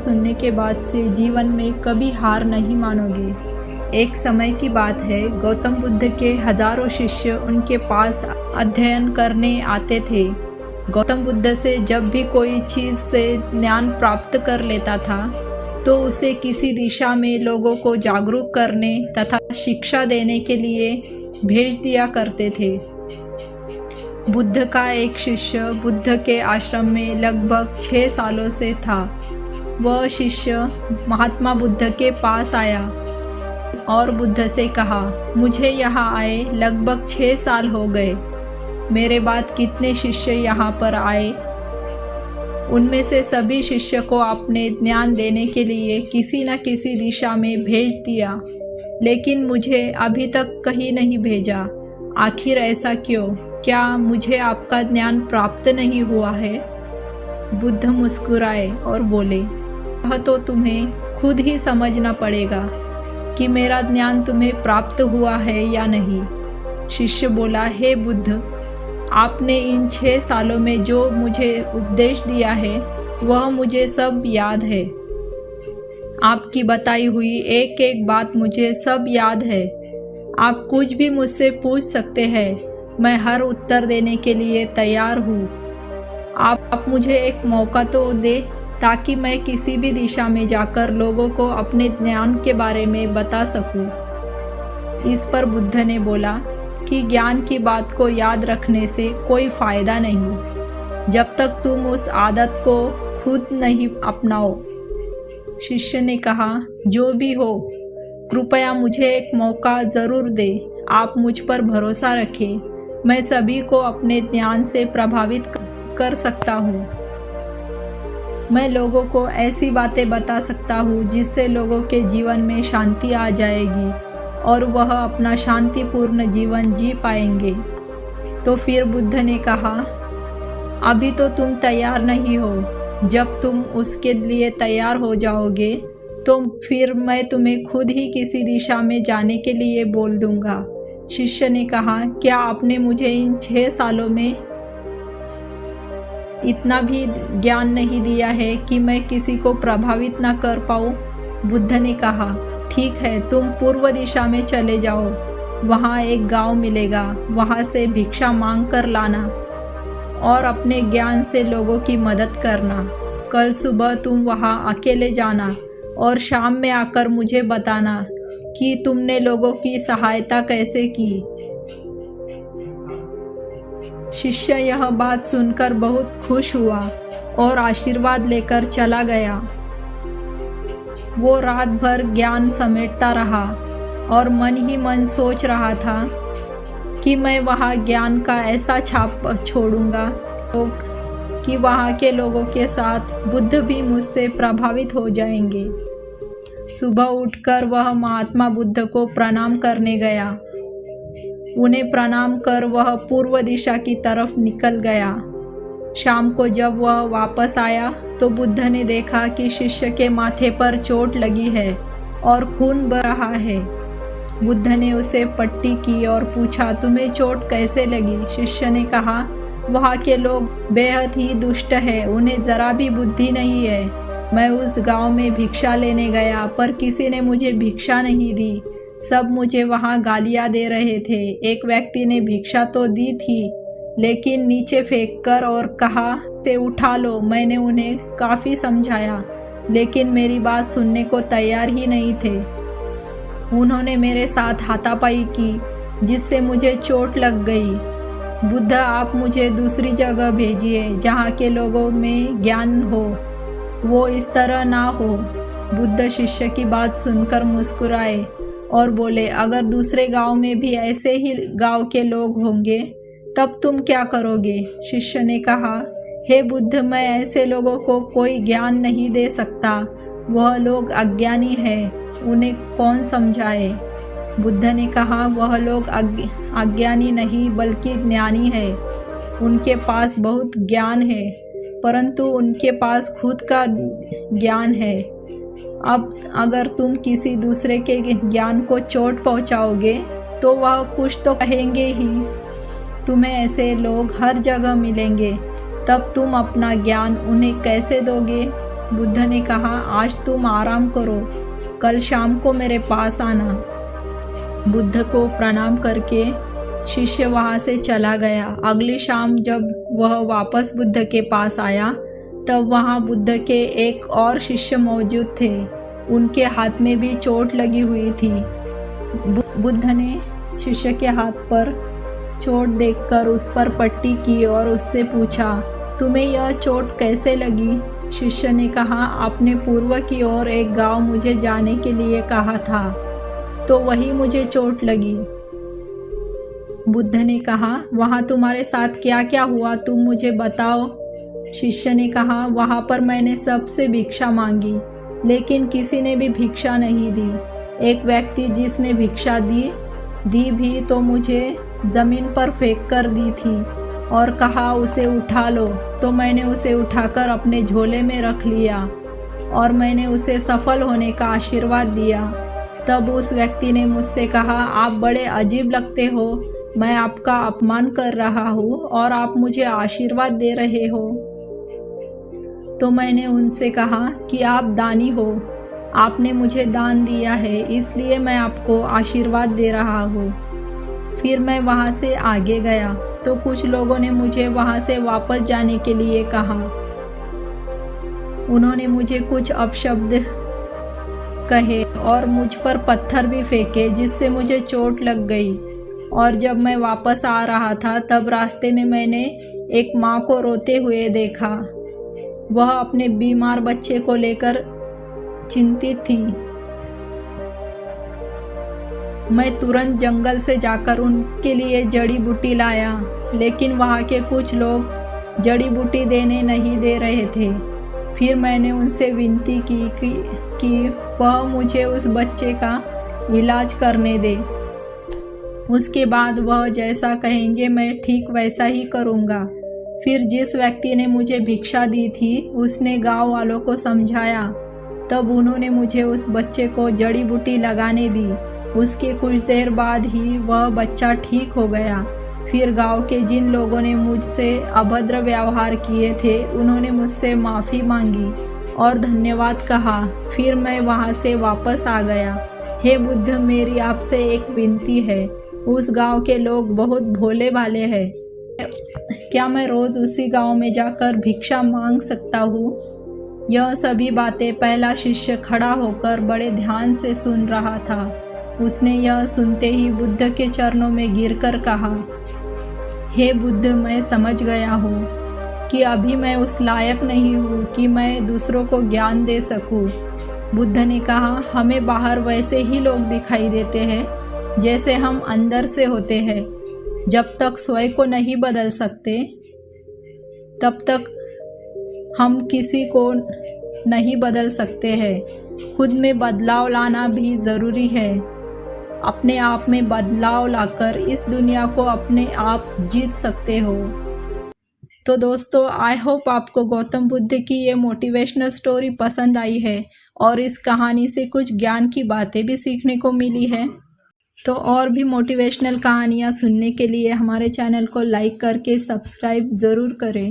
सुनने के बाद से जीवन में कभी हार नहीं मानोगे। एक समय की बात है, गौतम बुद्ध के हजारों शिष्य उनके पास अध्ययन करने आते थे। गौतम बुद्ध से जब भी कोई चीज़ से ज्ञान प्राप्त कर लेता था तो उसे किसी दिशा में लोगों को जागरूक करने तथा शिक्षा देने के लिए भेज दिया करते थे। बुद्ध का एक शिष्य बुद्ध के आश्रम में लगभग 6 सालों से था। वह शिष्य महात्मा बुद्ध के पास आया और बुद्ध से कहा, मुझे यहाँ आए लगभग 6 साल हो गए। मेरे बाद कितने शिष्य यहाँ पर आए। उनमें से सभी शिष्य को आपने ज्ञान देने के लिए किसी न किसी दिशा में भेज दिया, लेकिन मुझे अभी तक कहीं नहीं भेजा। आखिर ऐसा क्यों? क्या मुझे आपका ज्ञान प्राप्त नहीं हुआ है? बुद्ध मुस्कुराए और बोले, यह तो तुम्हें खुद ही समझना पड़ेगा कि मेरा ज्ञान तुम्हें प्राप्त हुआ है या नहीं। शिष्य बोला, हे बुद्ध, आपने इन 6 सालों में जो मुझे उपदेश दिया है वह मुझे सब याद है। आपकी बताई हुई एक एक बात मुझे सब याद है। आप कुछ भी मुझसे पूछ सकते हैं, मैं हर उत्तर देने के लिए तैयार हूँ। आप मुझे एक मौका तो दे ताकि मैं किसी भी दिशा में जाकर लोगों को अपने ज्ञान के बारे में बता सकूं। इस पर बुद्ध ने बोला कि ज्ञान की बात को याद रखने से कोई फ़ायदा नहीं जब तक तुम उस आदत को खुद नहीं अपनाओ। शिष्य ने कहा, जो भी हो, कृपया मुझे एक मौका ज़रूर दे। आप मुझ पर भरोसा रखें, मैं सभी को अपने ज्ञान से प्रभावित कर सकता हूँ। मैं लोगों को ऐसी बातें बता सकता हूँ जिससे लोगों के जीवन में शांति आ जाएगी और वह अपना शांतिपूर्ण जीवन जी पाएंगे। तो फिर बुद्ध ने कहा, अभी तो तुम तैयार नहीं हो। जब तुम उसके लिए तैयार हो जाओगे तो फिर मैं तुम्हें खुद ही किसी दिशा में जाने के लिए बोल दूंगा। शिष्य ने कहा, क्या आपने मुझे इन 6 सालों में इतना भी ज्ञान नहीं दिया है कि मैं किसी को प्रभावित ना कर पाऊँ? बुद्ध ने कहा, ठीक है, तुम पूर्व दिशा में चले जाओ। वहाँ एक गांव मिलेगा, वहाँ से भिक्षा मांग कर लाना और अपने ज्ञान से लोगों की मदद करना। कल सुबह तुम वहाँ अकेले जाना और शाम में आकर मुझे बताना कि तुमने लोगों की सहायता कैसे की। शिष्य यह बात सुनकर बहुत खुश हुआ और आशीर्वाद लेकर चला गया। वो रात भर ज्ञान समेटता रहा और मन ही मन सोच रहा था कि मैं वहाँ ज्ञान का ऐसा छाप छोड़ूंगा कि वहाँ के लोगों के साथ बुद्ध भी मुझसे प्रभावित हो जाएंगे। सुबह उठकर वह महात्मा बुद्ध को प्रणाम करने गया। उन्हें प्रणाम कर वह पूर्व दिशा की तरफ निकल गया। शाम को जब वह वापस आया तो बुद्ध ने देखा कि शिष्य के माथे पर चोट लगी है और खून बह रहा है। बुद्ध ने उसे पट्टी की और पूछा, तुम्हें चोट कैसे लगी? शिष्य ने कहा, वहाँ के लोग बेहद ही दुष्ट हैं, उन्हें ज़रा भी बुद्धि नहीं है। मैं उस गांव में भिक्षा लेने गया पर किसी ने मुझे भिक्षा नहीं दी। सब मुझे वहाँ गालियाँ दे रहे थे। एक व्यक्ति ने भिक्षा तो दी थी लेकिन नीचे फेंककर और कहा से उठा लो। मैंने उन्हें काफ़ी समझाया लेकिन मेरी बात सुनने को तैयार ही नहीं थे। उन्होंने मेरे साथ हाथापाई की जिससे मुझे चोट लग गई। बुद्ध, आप मुझे दूसरी जगह भेजिए जहाँ के लोगों में ज्ञान हो, वो इस तरह ना हो। बुद्ध शिष्य की बात सुनकर मुस्कुराए और बोले, अगर दूसरे गांव में भी ऐसे ही गांव के लोग होंगे तब तुम क्या करोगे? शिष्य ने कहा, हे बुद्ध, मैं ऐसे लोगों को कोई ज्ञान नहीं दे सकता। वह लोग अज्ञानी हैं, उन्हें कौन समझाए? बुद्ध ने कहा, वह लोग अज्ञानी नहीं बल्कि ज्ञानी है। उनके पास बहुत ज्ञान है परंतु उनके पास खुद का ज्ञान है। अब अगर तुम किसी दूसरे के ज्ञान को चोट पहुंचाओगे तो वह कुछ तो कहेंगे ही। तुम्हें ऐसे लोग हर जगह मिलेंगे, तब तुम अपना ज्ञान उन्हें कैसे दोगे? बुद्ध ने कहा, आज तुम आराम करो, कल शाम को मेरे पास आना। बुद्ध को प्रणाम करके शिष्य वहाँ से चला गया। अगली शाम जब वह वापस बुद्ध के पास आया तब वहाँ बुद्ध के एक और शिष्य मौजूद थे। उनके हाथ में भी चोट लगी हुई थी। बुद्ध ने शिष्य के हाथ पर चोट देखकर उस पर पट्टी की और उससे पूछा, तुम्हें यह चोट कैसे लगी? शिष्य ने कहा, आपने पूर्व की ओर एक गांव मुझे जाने के लिए कहा था, तो वही मुझे चोट लगी। बुद्ध ने कहा, वहाँ तुम्हारे साथ क्या क्या हुआ, तुम मुझे बताओ। शिष्य ने कहा, वहाँ पर मैंने सबसे भिक्षा मांगी, लेकिन किसी ने भी भिक्षा नहीं दी। एक व्यक्ति जिसने भिक्षा दी भी तो मुझे ज़मीन पर फेंक कर दी थी और कहा उसे उठा लो, तो मैंने उसे उठाकर अपने झोले में रख लिया और मैंने उसे सफल होने का आशीर्वाद दिया। तब उस व्यक्ति ने मुझसे कहा, आप बड़े अजीब लगते हो, मैं आपका अपमान कर रहा हूँ और आप मुझे आशीर्वाद दे रहे हो। तो मैंने उनसे कहा कि आप दानी हो, आपने मुझे दान दिया है, इसलिए मैं आपको आशीर्वाद दे रहा हूँ। फिर मैं वहाँ से आगे गया तो कुछ लोगों ने मुझे वहाँ से वापस जाने के लिए कहा। उन्होंने मुझे कुछ अपशब्द कहे और मुझ पर पत्थर भी फेंके, जिससे मुझे चोट लग गई। और जब मैं वापस आ रहा था तब रास्ते में मैंने एक माँ को रोते हुए देखा। वह अपने बीमार बच्चे को लेकर चिंतित थी। मैं तुरंत जंगल से जाकर उनके लिए जड़ी बूटी लाया, लेकिन वहाँ के कुछ लोग जड़ी बूटी देने नहीं दे रहे थे। फिर मैंने उनसे विनती की कि वह मुझे उस बच्चे का इलाज करने दे। उसके बाद वह जैसा कहेंगे मैं ठीक वैसा ही करूँगा। फिर जिस व्यक्ति ने मुझे भिक्षा दी थी उसने गांव वालों को समझाया। तब उन्होंने मुझे उस बच्चे को जड़ी बूटी लगाने दी। उसके कुछ देर बाद ही वह बच्चा ठीक हो गया। फिर गांव के जिन लोगों ने मुझसे अभद्र व्यवहार किए थे उन्होंने मुझसे माफ़ी मांगी और धन्यवाद कहा। फिर मैं वहां से वापस आ गया। हे बुद्ध, मेरी आपसे एक विनती है। उस गांव के लोग बहुत भोले भाले हैं। क्या मैं रोज़ उसी गांव में जाकर भिक्षा मांग सकता हूँ? यह सभी बातें पहला शिष्य खड़ा होकर बड़े ध्यान से सुन रहा था। उसने यह सुनते ही बुद्ध के चरणों में गिरकर कहा, हे बुद्ध, मैं समझ गया हूँ कि अभी मैं उस लायक नहीं हूँ कि मैं दूसरों को ज्ञान दे सकूँ। बुद्ध ने कहा, हमें बाहर वैसे ही लोग दिखाई देते हैं जैसे हम अंदर से होते हैं। जब तक स्वयं को नहीं बदल सकते तब तक हम किसी को नहीं बदल सकते हैं। खुद में बदलाव लाना भी ज़रूरी है। अपने आप में बदलाव लाकर इस दुनिया को अपने आप जीत सकते हो। तो दोस्तों, आई होप आपको गौतम बुद्ध की ये मोटिवेशनल स्टोरी पसंद आई है और इस कहानी से कुछ ज्ञान की बातें भी सीखने को मिली है। तो और भी मोटिवेशनल कहानियाँ सुनने के लिए हमारे चैनल को लाइक करके सब्सक्राइब ज़रूर करें।